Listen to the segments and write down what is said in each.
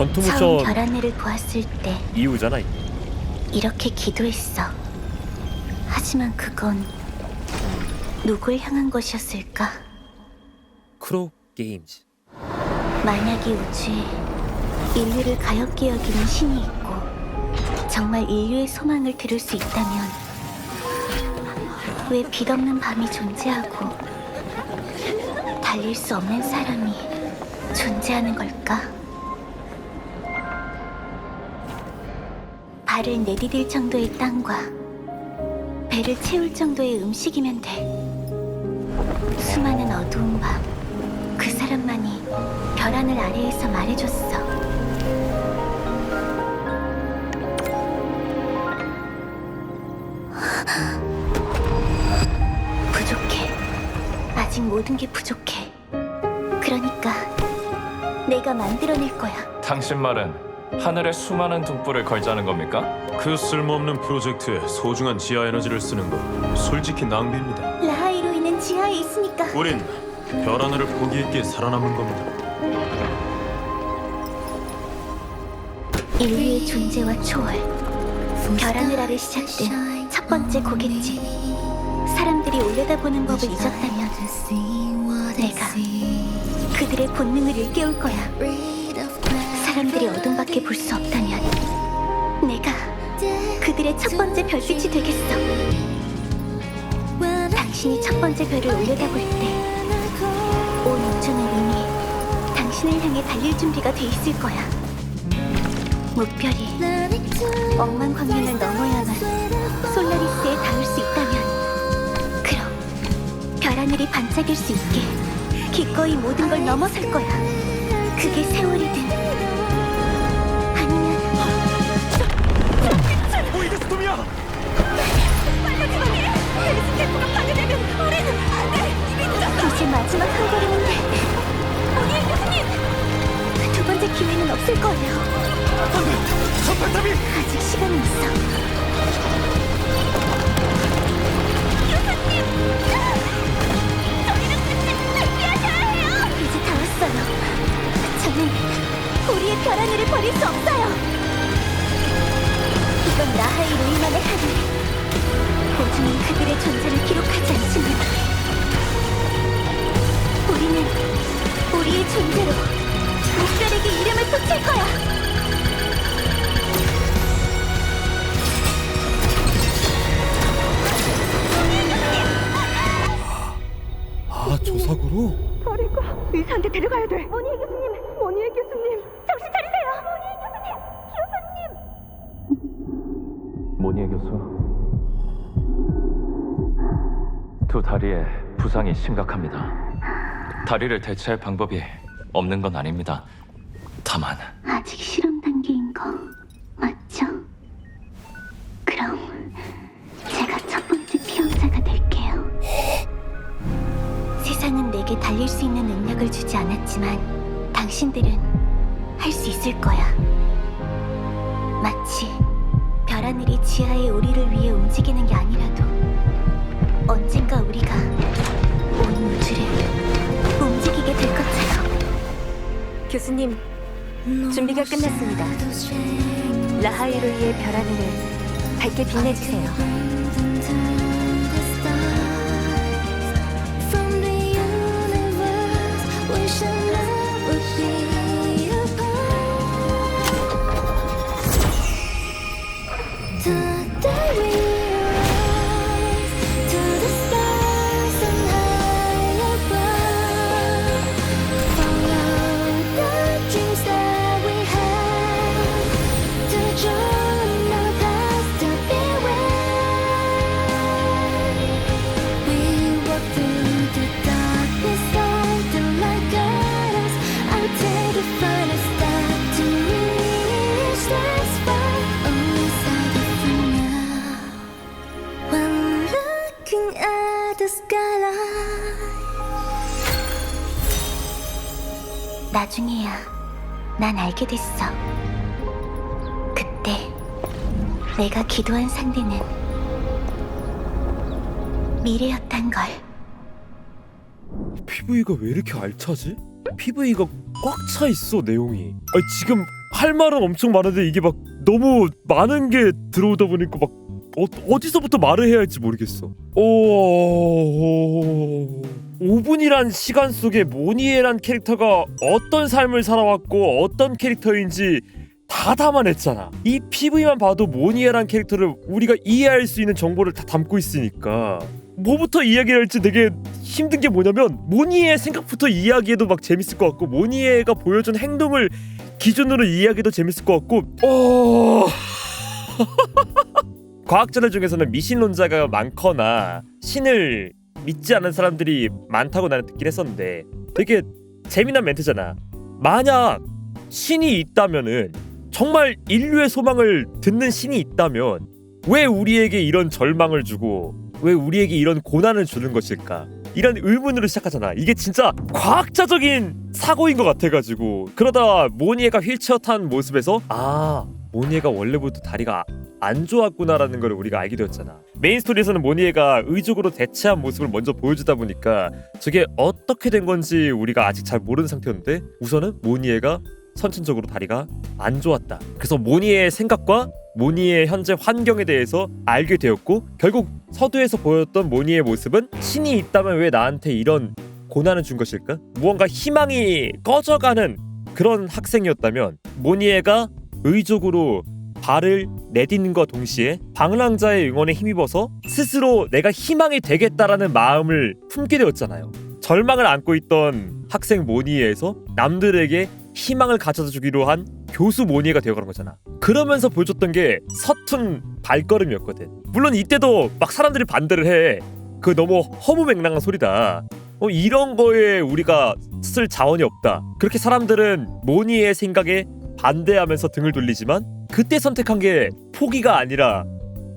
전투 처음 모션 별하늘을 보았을 때 이유잖아. 이렇게 기도했어. 하지만 그건 누굴 향한 것이었을까? 크로 게임즈. 만약 이 우주에 인류를 가엾게 여기는 신이 있고 정말 인류의 소망을 들을 수 있다면 왜 빛없는 밤이 존재하고 달릴 수 없는 사람이 존재하는 걸까? 발을 내디딜 정도의 땅과 배를 채울 정도의 음식이면 돼. 수많은 어두운 밤, 그 사람만이 별하늘 아래에서 말해줬어. 부족해. 아직 모든 게 부족해. 그러니까 내가 만들어낼 거야. 당신 말은 하늘에 수많은 등불을 걸자는 겁니까? 그 쓸모없는 프로젝트에 소중한 지하 에너지를 쓰는 건 솔직히 낭비입니다. 라하이로이는 지하에 있으니까. 우린 별 하늘을 포기했기에 살아남은 겁니다. 인류의 존재와 초월, 별하늘 아래 시작된 첫 번째 고갯집. 사람들이 올려다보는 법을 잊었다면 내가 그들의 본능을 일깨울 거야. 사람들이 어둠밖에 볼 수 없다면 내가 그들의 첫 번째 별빛이 되겠어. 당신이 첫 번째 별을 올려다볼 때 온 우주는 이미 당신을 향해 달릴 준비가 돼 있을 거야. 목별이 억만 광년을 넘어야만 솔라리스에 닿을 수 있다면 그럼 별하늘이 반짝일 수 있게 기꺼이 모든 걸 넘어설 거야. 그게 세월이든 아니면 보이드 스톰이야! 이제 마지막 한 걸음인데 오니엘 교수님! 두 번째 기회는 없을 거예요. 첫발탑이! 아직 시간은 있어. 교수님! 저희는 준비하셔야 해요! 이제 다 왔어요. 저는 우리의 별 하늘을 버릴 수 없어요. 이건 라하이 로이만의 하늘. 보증은 그들의 존재를 기록하지 않지만 우리는 우리의 존재로 목별에게 이름을 붙일 거야. 아, 저 사고로? 버리고 의사한테 데려가야 돼. 모니에 교수님, 정신 차리세요. 모니에 교수. 두 다리에 부상이 심각합니다. 다리를 대체할 방법이 없는 건 아닙니다. 다만 아직 실험 단계인 거 맞죠? 그럼 제가 첫 번째 피험자가 될게요. 세상은 내게 달릴 수 있는 능력을 주지 않았지만 당신들은 할 수 있을 거야. 마치 별하늘이 지하의 우리를 위해 움직이는 게 아니라도 언젠가 우리가 온 우주를 움직이게 될 것처럼. 교수님, 준비가 끝났습니다. 라하이로이의 별하늘을 밝게 빛내주세요. 나중에야 난 알게 됐어. 그때 내가 기도한 상대는 미래였단 걸. PV가 왜 이렇게 알차지? PV가 꽉 차 있어, 내용이. 아니, 지금 할 말은 엄청 많은데 이게 막 너무 많은 게 들어오다 보니까 막 어디서부터 말을 해야 할지 모르겠어. 5분이란 시간 속에 모니에란 캐릭터가 어떤 삶을 살아왔고 어떤 캐릭터인지 다 담아냈잖아. 이 PV만 봐도 모니에란 캐릭터를 우리가 이해할 수 있는 정보를 다 담고 있으니까 뭐부터 이야기를 할지 되게 힘든 게 뭐냐면 모니의 생각부터 이야기해도 막 재밌을 것 같고 모니에가 보여준 행동을 기준으로 이야기도 재밌을 것 같고 과학자들 중에서는 미신론자가 많거나 신을 믿지 않는 사람들이 많다고 나는 듣긴 했었는데 되게 재미난 멘트잖아. 만약 신이 있다면은 정말 인류의 소망을 듣는 신이 있다면 왜 우리에게 이런 절망을 주고 왜 우리에게 이런 고난을 주는 것일까? 이런 의문으로 시작하잖아. 이게 진짜 과학자적인 사고인 것 같아가지고 그러다 모니에가 휠체어 탄 모습에서 모니에가 원래부터 다리가 안 좋았구나라는 걸 우리가 알게 되었잖아. 메인 스토리에서는 모니에가 의족으로 대체한 모습을 먼저 보여주다 보니까 저게 어떻게 된 건지 우리가 아직 잘 모르는 상태였는데 우선은 모니에가 선천적으로 다리가 안 좋았다. 그래서 모니의 생각과 모니의 현재 환경에 대해서 알게 되었고 결국 서두에서 보였던 모니의 모습은 신이 있다면 왜 나한테 이런 고난을 준 것일까? 무언가 희망이 꺼져가는 그런 학생이었다면 모니에가 의족으로 발을 내딛는과 동시에 방랑자의 응원에 힘입어서 스스로 내가 희망이 되겠다라는 마음을 품게 되었잖아요. 절망을 안고 있던 학생 모니에에서 남들에게 희망을 가져다 주기로 한 교수 모니에가 되어가는 거잖아. 그러면서 보여줬던 게 서툰 발걸음이었거든. 물론 이때도 막 사람들이 반대를 해. 그 너무 허무맹랑한 소리다. 이런 거에 우리가 쓸 자원이 없다. 그렇게 사람들은 모니의 생각에 반대하면서 등을 돌리지만 그때 선택한 게 포기가 아니라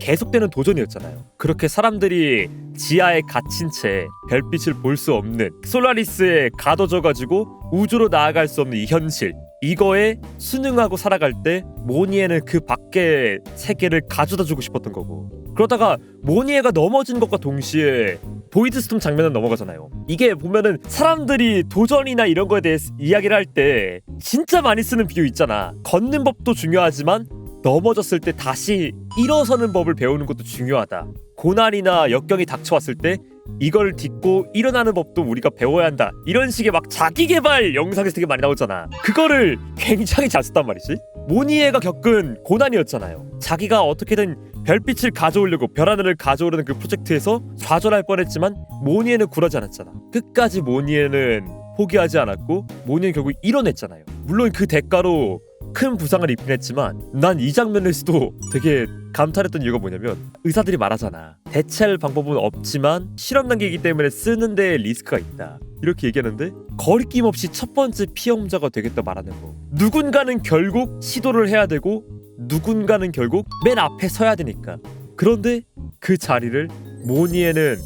계속되는 도전이었잖아요. 그렇게 사람들이 지하에 갇힌 채 별빛을 볼 수 없는 솔라리스에 가둬져가지고 우주로 나아갈 수 없는 이 현실, 이거에 순응하고 살아갈 때 모니에는 그 밖의 세계를 가져다주고 싶었던 거고 그러다가 모니에가 넘어진 것과 동시에 보이드스톰 장면은 넘어가잖아요. 이게 보면은 사람들이 도전이나 이런 거에 대해서 이야기를 할 때 진짜 많이 쓰는 비유 있잖아. 걷는 법도 중요하지만 넘어졌을 때 다시 일어서는 법을 배우는 것도 중요하다. 고난이나 역경이 닥쳐왔을 때 이걸 딛고 일어나는 법도 우리가 배워야 한다. 이런 식의 막 자기개발 영상에서 되게 많이 나오잖아. 그거를 굉장히 잘 썼단 말이지. 모니에가 겪은 고난이었잖아요. 자기가 어떻게든 별빛을 가져오려고 별하늘을 가져오려는 그 프로젝트에서 좌절할 뻔했지만 모니에는 굴하지 않았잖아. 끝까지 모니에는 포기하지 않았고 모니에는 결국 이뤄냈잖아요. 물론 그 대가로 큰 부상을 입긴 했지만 난 이 장면에서도 되게 감탄했던 이유가 뭐냐면 의사들이 말하잖아. 대체할 방법은 없지만 실험 단계이기 때문에 쓰는데 리스크가 있다. 이렇게 얘기하는데 거리낌 없이 첫 번째 피험자가 되겠다 말하는 거. 누군가는 결국 시도를 해야 되고 누군가는 결국 맨 앞에 서야 되니까. 그런데 그 자리를 모니에는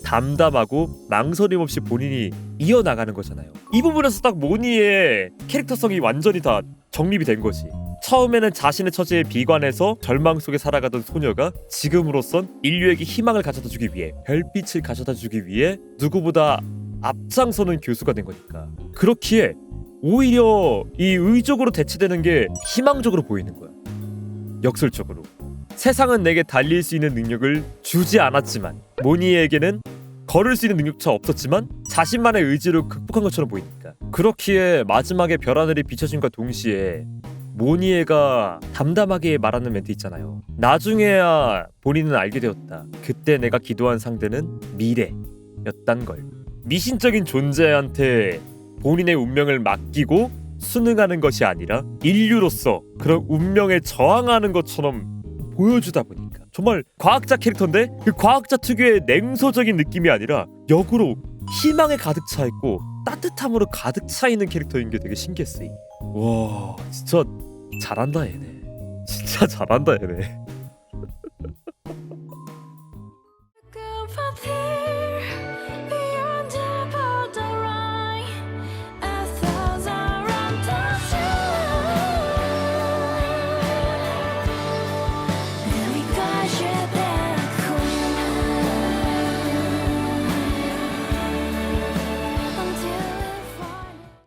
담담하고 망설임 없이 본인이 이어나가는 거잖아요. 이 부분에서 딱 모니의 캐릭터성이 완전히 다 정립이 된 거지. 처음에는 자신의 처지에 비관해서 절망 속에 살아가던 소녀가 지금으로선 인류에게 희망을 가져다주기 위해 별빛을 가져다주기 위해 누구보다 앞장서는 교수가 된 거니까. 그렇기에 오히려 이 의족으로 대체되는 게 희망적으로 보이는 거야. 역설적으로 세상은 내게 달릴 수 있는 능력을 주지 않았지만 모니에게는 걸을 수 있는 능력조차 없었지만 자신만의 의지로 극복한 것처럼 보이니까. 그렇기에 마지막에 별하늘이 비춰진과 동시에 모니에가 담담하게 말하는 멘트 있잖아요. 나중에야 본인은 알게 되었다. 그때 내가 기도한 상대는 미래였단 걸. 미신적인 존재한테 본인의 운명을 맡기고 순응하는 것이 아니라 인류로서 그런 운명에 저항하는 것처럼 보여주다 보니까 정말 과학자 캐릭터인데 그 과학자 특유의 냉소적인 느낌이 아니라 역으로 희망에 가득 차 있고 따뜻함으로 가득 차 있는 캐릭터인 게 되게 신기했어. 와 진짜 잘한다 얘네. 진짜 잘한다 얘네.